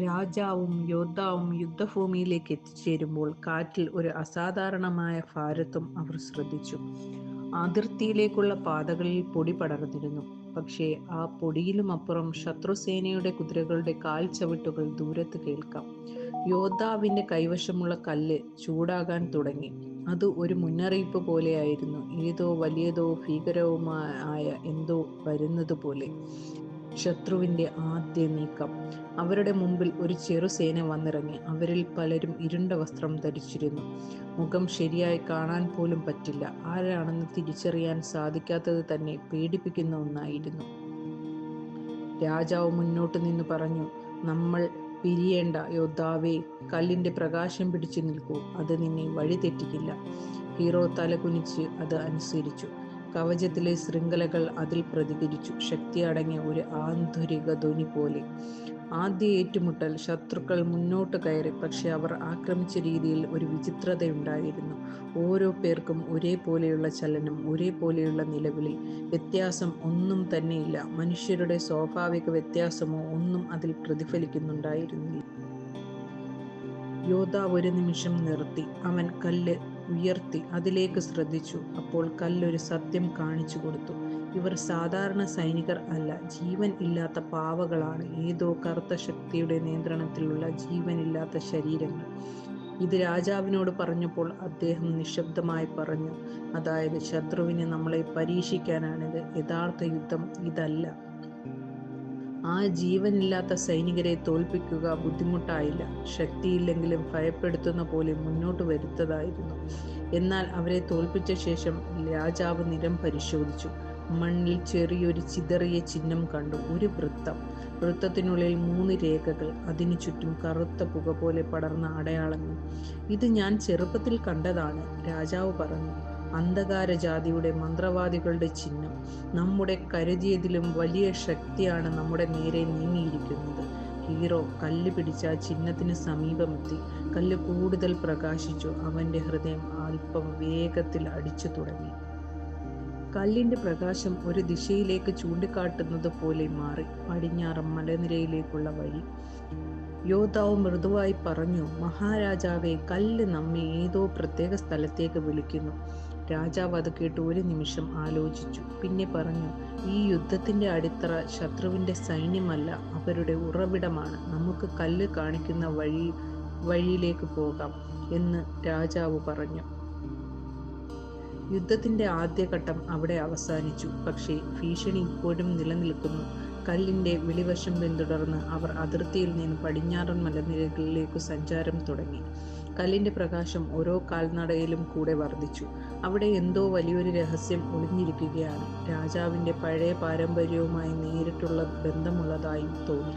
രാജാവും യോദ്ധാവും യുദ്ധഭൂമിയിലേക്ക് എത്തിച്ചേരുമ്പോൾ കാറ്റിൽ ഒരു അസാധാരണമായ ഭാരത്വം അവർ ശ്രദ്ധിച്ചു. അതിർത്തിയിലേക്കുള്ള പാതകളിൽ പൊടി പടർന്നിരുന്നു. പക്ഷേ ആ പൊടിയിലുമപ്പുറം ശത്രുസേനയുടെ കുതിരകളുടെ കാൽച്ചവിട്ടുകൾ ദൂരത്ത് കേൾക്കാം. യോദ്ധാവിന്റെ കൈവശമുള്ള കല്ല് ചൂടാകാൻ തുടങ്ങി. അത് ഒരു മുന്നറിയിപ്പ് പോലെയായിരുന്നു. ഏതോ വലിയതോ ഭീകരവുമായ എന്തോ വരുന്നതുപോലെ. ശത്രുവിന്റെ ആദ്യ നീക്കം. അവരുടെ മുമ്പിൽ ഒരു ചെറുസേന വന്നിറങ്ങി. അവരിൽ പലരും ഇരുണ്ട വസ്ത്രം ധരിച്ചിരുന്നു. മുഖം ശരിയായി കാണാൻ പോലും പറ്റില്ല. ആരാണെന്ന് തിരിച്ചറിയാൻ സാധിക്കാത്തത് തന്നെ പേടിപ്പിക്കുന്ന ഒന്നായിരുന്നു. രാജാവ് മുന്നോട്ട് നിന്ന് പറഞ്ഞു, "നമ്മൾ പിരിയേണ്ട യോദ്ധാവേ, കല്ലിന്റെ പ്രകാശം പിടിച്ചു നിൽക്കൂ. അത് നിന്നെ വഴിതെറ്റിക്കില്ല." ഹീറോ തലകുനിച്ച് അത് അനുസരിച്ചു. കവചത്തിലെ ശൃംഖലകൾ അതിൽ പ്രതികരിച്ചു, ശക്തി അടങ്ങിയ ഒരു ആന്തരിക ധ്വനി പോലെ. ആദ്യ ഏറ്റുമുട്ടൽ. ശത്രുക്കൾ മുന്നോട്ട് കയറി. പക്ഷെ അവർ ആക്രമിച്ച രീതിയിൽ ഒരു വിചിത്രതയുണ്ടായിരുന്നു. ഓരോ പേർക്കും ഒരേപോലെയുള്ള ചലനം, ഒരേപോലെയുള്ള നിലവിളി. വ്യത്യാസം ഒന്നും തന്നെയില്ല. മനുഷ്യരുടെ സ്വാഭാവിക വ്യത്യാസമോ ഒന്നും അതിൽ പ്രതിഫലിക്കുന്നുണ്ടായിരുന്നില്ല. യോദ്ധാവ് ഒരു നിമിഷം നിർത്തി. അവൻ കല്ല് ഉയർത്തി അതിലേക്ക് ശ്രദ്ധിച്ചു. അപ്പോൾ കല്ലൊരു സത്യം കാണിച്ചു കൊടുത്തു. ഇവർ സാധാരണ സൈനികർ അല്ല, ജീവൻ ഇല്ലാത്ത പാവകളാണ്. ഏതോ കറുത്ത ശക്തിയുടെ നിയന്ത്രണത്തിലുള്ള ജീവനില്ലാത്ത ശരീരങ്ങൾ. ഇത് രാജാവിനോട് പറഞ്ഞപ്പോൾ അദ്ദേഹം നിശബ്ദമായി പറഞ്ഞു, "അതായത് ശത്രുവിന് നമ്മളെ പരീക്ഷിക്കാനാണിത്. യഥാർത്ഥ യുദ്ധം ഇതല്ല." ആ ജീവനില്ലാത്ത സൈനികരെ തോൽപ്പിക്കുക ബുദ്ധിമുട്ടായില്ല. ശക്തിയില്ലെങ്കിലും ഭയപ്പെടുത്തുന്ന പോലെ മുന്നോട്ട് വരുത്തതായിരുന്നു. എന്നാൽ അവരെ തോൽപ്പിച്ച ശേഷം രാജാവ് നിലം പരിശോധിച്ചു. മണ്ണിൽ ചെറിയൊരു ചിതറിയ ചിഹ്നം കണ്ടു. ഒരു വൃത്തം. വൃത്തത്തിനുള്ളിൽ 3 രേഖകൾ. അതിനു ചുറ്റും കറുത്ത പുക പോലെ പടർന്ന അടയാളങ്ങൾ. "ഇത് ഞാൻ ചെറുപ്പത്തിൽ കണ്ടതാണ്," രാജാവ് പറഞ്ഞു. "അന്ധകാര ജാതിയുടെ മന്ത്രവാദികളുടെ ചിഹ്നം. നമ്മുടെ കരുതിയതിലും വലിയ ശക്തിയാണ് നമ്മുടെ നേരെ നീങ്ങിയിരിക്കുന്നത്." ഹീറോ കല്ല് പിടിച്ച ചിഹ്നത്തിന് സമീപമെത്തി. കല്ല് കൂടുതൽ പ്രകാശിച്ചു. അവന്റെ ഹൃദയം അല്പം വേഗത്തിൽ അടിച്ചു തുടങ്ങി. കല്ലിന്റെ പ്രകാശം ഒരു ദിശയിലേക്ക് ചൂണ്ടിക്കാട്ടുന്നത് പോലെ മാറി. പടിഞ്ഞാറൻ മലനിരയിലേക്കുള്ള വഴി. യോദ്ധാവ് മൃദുവായി പറഞ്ഞു, "മഹാരാജാവേ, കല്ല് നമ്മെ ഏതോ പ്രത്യേക സ്ഥലത്തേക്ക് വിളിക്കുന്നു." രാജാവ് അത് കേട്ട് ഒരു നിമിഷം ആലോചിച്ചു. പിന്നെ പറഞ്ഞു, "ഈ യുദ്ധത്തിന്റെ അടിത്തറ ശത്രുവിന്റെ സൈന്യമല്ല, അവരുടെ ഉറവിടമാണ്. നമുക്ക് കല്ല് കാണിക്കുന്ന വഴിയിലേക്ക് പോകാം." എന്ന് രാജാവ് പറഞ്ഞു. യുദ്ധത്തിന്റെ ആദ്യഘട്ടം അവിടെ അവസാനിച്ചു. പക്ഷേ ഭീഷണി ഇപ്പോഴും നിലനിൽക്കുന്നു. കല്ലിന്റെ വെളിവശം പിന്തുടർന്ന് അവർ അതിർത്തിയിൽ നിന്ന് പടിഞ്ഞാറൻ മലനിരകളിലേക്ക് സഞ്ചാരം തുടങ്ങി. കല്ലിന്റെ പ്രകാശം ഓരോ കാൽനടയിലും കൂടെ വർദ്ധിച്ചു. അവിടെ എന്തോ വലിയൊരു രഹസ്യം ഒളിഞ്ഞിരിക്കുകയാണ്. രാജാവിന്റെ പഴയ പാരമ്പര്യവുമായി നേരിട്ടുള്ള ബന്ധമുള്ളതായും തോന്നി.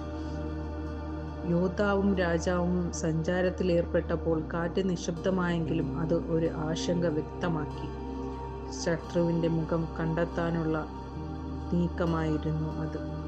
യോദ്ധാവും രാജാവും സഞ്ചാരത്തിലേർപ്പെട്ടപ്പോൾ കാറ്റ് നിശബ്ദമായെങ്കിലും അത് ഒരു ആശങ്ക വ്യക്തമാക്കി. ശത്രുവിന്റെ മുഖം കണ്ടെത്താനുള്ള നീക്കമായിരുന്നു അത്.